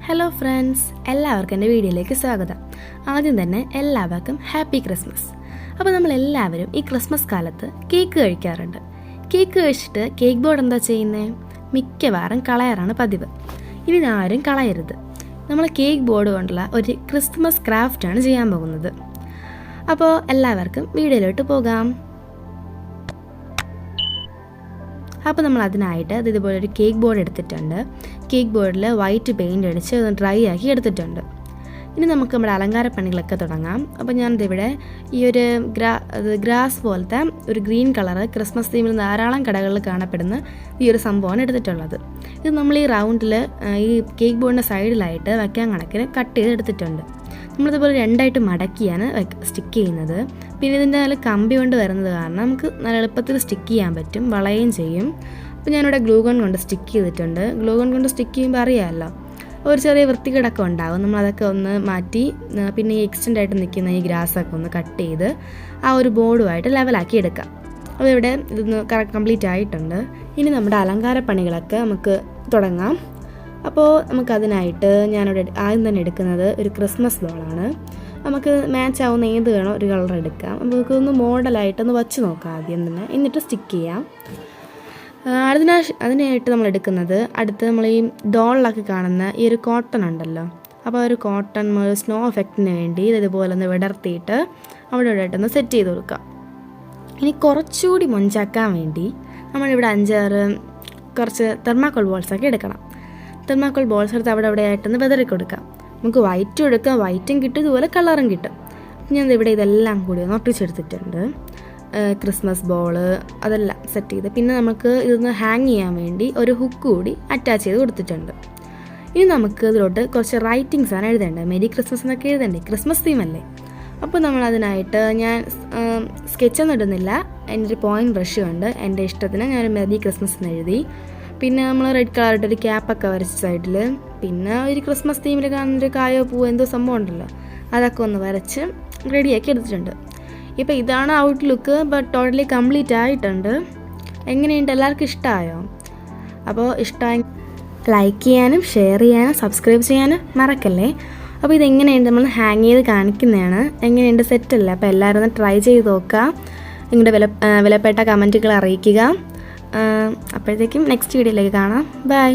Hello friends, എല്ലാവർക്കും എൻ്റെ വീഡിയോയിലേക്ക് സ്വാഗതം. ആദ്യം തന്നെ എല്ലാവർക്കും ഹാപ്പി ക്രിസ്മസ്. അപ്പോൾ നമ്മളെല്ലാവരും ഈ ക്രിസ്മസ് കാലത്ത് കേക്ക് കഴിക്കാറുണ്ട്. കേക്ക് കഴിച്ചിട്ട് കേക്ക് ബോർഡ് എന്താ ചെയ്യുന്നത്? മിക്കവാറും കളയാറാണ് പതിവ്. ഇനി ആരും കളയരുത്. നമ്മൾ കേക്ക് ബോർഡ് കൊണ്ടുള്ള ഒരു ക്രിസ്മസ് ക്രാഫ്റ്റാണ് ചെയ്യാൻ പോകുന്നത്. അപ്പോൾ എല്ലാവർക്കും വീഡിയോയിലോട്ട് പോകാം. അപ്പോൾ നമ്മൾ അതിനായിട്ട് ഇതുപോലെ ഒരു കേക്ക് ബോർഡ് എടുത്തിട്ടുണ്ട്. കേക്ക് ബോർഡിൽ വൈറ്റ് പെയിൻ്റ് അടിച്ച് ഡ്രൈ ആക്കി എടുത്തിട്ടുണ്ട്. ഇനി നമുക്ക് നമ്മുടെ അലങ്കാര പണികളൊക്കെ തുടങ്ങാം. അപ്പോൾ ഞാനിതിവിടെ ഈ ഒരു ഗ്രാസ് പോലത്തെ ഒരു ഗ്രീൻ കളറ് ക്രിസ്മസ് തീമിൽ ധാരാളം കടകളിൽ കാണപ്പെടുന്ന ഈ ഒരു സംഭവമാണ് എടുത്തിട്ടുള്ളത്. ഇത് നമ്മൾ ഈ റൗണ്ടിൽ ഈ കേക്ക് ബോർഡിൻ്റെ സൈഡിലായിട്ട് വയ്ക്കാൻ കണക്കിന് കട്ട് ചെയ്ത് എടുത്തിട്ടുണ്ട്. നമ്മളിതുപോലെ രണ്ടായിട്ട് മടക്കിയാണ് സ്റ്റിക്ക് ചെയ്യുന്നത്. പിന്നെ ഇതിൻ്റെ നല്ല കമ്പി കൊണ്ട് വരുന്നത് കാരണം നമുക്ക് നല്ല എളുപ്പത്തിൽ സ്റ്റിക്ക് ചെയ്യാൻ പറ്റും, വളയുകയും ചെയ്യും. അപ്പോൾ ഞാനിവിടെ ഗ്ലൂ ഗൺ കൊണ്ട് സ്റ്റിക്ക് ചെയ്തിട്ടുണ്ട്. ഗ്ലൂ ഗൺ കൊണ്ട് സ്റ്റിക്ക് ചെയ്യുമ്പോൾ അറിയാമല്ലോ, ഒരു ചെറിയ വൃത്തികേടൊക്കെ ഉണ്ടാകും. നമ്മളതൊക്കെ ഒന്ന് മാറ്റി പിന്നെ ഈ എക്സ്റ്റെൻഡ് ആയിട്ട് നിൽക്കുന്ന ഈ ഗ്രാസൊക്കെ ഒന്ന് കട്ട് ചെയ്ത് ആ ഒരു ബോർഡുമായിട്ട് ലെവലാക്കി എടുക്കാം. അപ്പോൾ ഇവിടെ ഇതൊന്ന് കംപ്ലീറ്റ് ആയിട്ടുണ്ട്. ഇനി നമ്മുടെ അലങ്കാര പണികളൊക്കെ നമുക്ക് തുടങ്ങാം. അപ്പോൾ നമുക്കതിനായിട്ട് ഞാനിവിടെ ആദ്യം തന്നെ എടുക്കുന്നത് ഒരു ക്രിസ്മസ് ബോളാണ്. നമുക്ക് മാച്ച് ആവുന്ന ഏത് വേണോ ഒരു കളർ എടുക്കാം. നമുക്കൊന്ന് മോഡലായിട്ടൊന്ന് വച്ച് നോക്കാം ആദ്യം തന്നെ, എന്നിട്ട് സ്റ്റിക്ക് ചെയ്യാം. അതിനായിട്ട് നമ്മൾ എടുക്കുന്നത് നമ്മൾ ഈ ഡോളിലൊക്കെ കാണുന്ന ഈ ഒരു കോട്ടൺ ഉണ്ടല്ലോ. അപ്പോൾ ഒരു കോട്ടൺ സ്നോ എഫക്റ്റിന് വേണ്ടി ഇതുപോലെ ഒന്ന് വിടർത്തിയിട്ട് അവിടെ ഇവിടെയായിട്ടൊന്ന് സെറ്റ് ചെയ്ത് കൊടുക്കാം. ഇനി കുറച്ചുകൂടി മൊഞ്ചാക്കാൻ വേണ്ടി നമ്മളിവിടെ 5-6 കുറച്ച് തെർമാക്കോൾ ബോൾസൊക്കെ എടുക്കണം. തെർമാക്കോൾ ബോൾസ് എടുത്ത് അവിടെ ആയിട്ടൊന്ന് വെതറി കൊടുക്കാം. നമുക്ക് വൈറ്റും എടുക്കാം, വൈറ്റും കിട്ടും, ഇതുപോലെ കളറും കിട്ടും. ഞാൻ ഇവിടെ ഇതെല്ലാം കൂടി ഒന്ന് ഒട്ടിച്ചെടുത്തിട്ടുണ്ട്. ക്രിസ്മസ് ബോള് അതെല്ലാം സെറ്റ് ചെയ്ത് പിന്നെ നമുക്ക് ഇതൊന്ന് ഹാങ് ചെയ്യാൻ വേണ്ടി ഒരു ഹുക്ക് കൂടി അറ്റാച്ച് ചെയ്ത് കൊടുത്തിട്ടുണ്ട്. ഇനി നമുക്ക് ഇതിലോട്ട് കുറച്ച് റൈറ്റിങ്സാണ് എഴുതേണ്ടത്. മെരി ക്രിസ്മസ് എന്നൊക്കെ എഴുതണ്ടേ, ക്രിസ്മസ് തീമല്ലേ. അപ്പോൾ നമ്മളതിനായിട്ട് ഞാൻ സ്കെച്ചൊന്നും ഇടുന്നില്ല. എൻ്റെ ഒരു പോയിൻറ്റ് ബ്രഷ് കൊണ്ട് എൻ്റെ ഇഷ്ടത്തിന് ഞാൻ മെരി ക്രിസ്മസ് എന്ന് എഴുതി. പിന്നെ നമ്മൾ റെഡ് കളറായിട്ടൊരു ക്യാപ്പൊക്കെ വരച്ച സൈഡിൽ പിന്നെ ഒരു ക്രിസ്മസ് തീമിൽ കാണുന്നൊരു കായോ പൂവോ എന്തോ സംഭവം ഉണ്ടല്ലോ, അതൊക്കെ ഒന്ന് വരച്ച് റെഡിയാക്കി എടുത്തിട്ടുണ്ട്. ഇപ്പോൾ ഇതാണ് ഔട്ട്ലുക്ക്. ബട്ട് ടോട്ടലി കംപ്ലീറ്റ് ആയിട്ടുണ്ട്. എങ്ങനെയുണ്ട്? എല്ലാവർക്കും ഇഷ്ടമായോ? അപ്പോൾ ഇഷ്ടമായി ലൈക്ക് ചെയ്യാനും ഷെയർ ചെയ്യാനും സബ്സ്ക്രൈബ് ചെയ്യാനും മറക്കല്ലേ. അപ്പോൾ ഇതെങ്ങനെയുണ്ട് നമ്മൾ ഹാങ് ചെയ്ത് കാണിക്കുന്നതാണ്. എങ്ങനെയുണ്ട്? സെറ്റല്ലേ? അപ്പോൾ എല്ലാവരും ഒന്ന് ട്രൈ ചെയ്ത് നോക്കുക. നിങ്ങളുടെ വിലപ്പെട്ട കമൻറ്റുകൾ അറിയിക്കുക. അപ്പോഴത്തേക്കും നെക്സ്റ്റ് വീഡിയോയിലേക്ക് കാണാം. ബൈ.